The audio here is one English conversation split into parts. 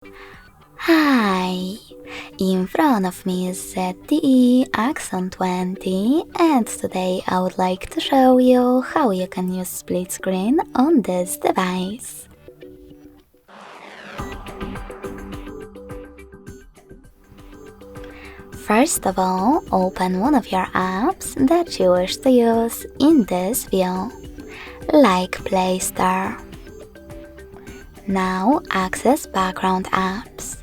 Hi! In front of me is ZTE AXON 20 and today I would like to show you how you can use split screen on this device. First of all, open one of your apps that you wish to use in this view, like Play Store. Now access background apps.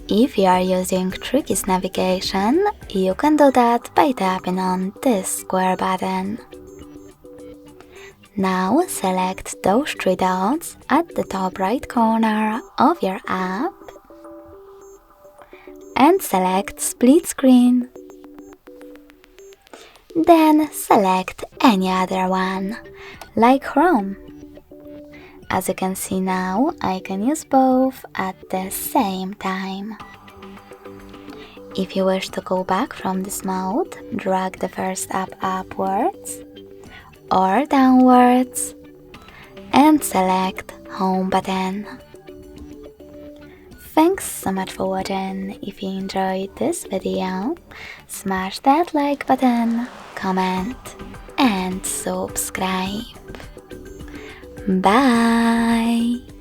If you are using Tricky's navigation, you can do that by tapping on this square button. Now select those three dots at the top right corner of your app and select split screen. Then select any other one, like Chrome. As you can see now, I can use both at the same time. If you wish to go back from this mode, drag the first app upwards or downwards and select Home button. Thanks so much for watching. If you enjoyed this video, smash that like button, comment and subscribe. Bye!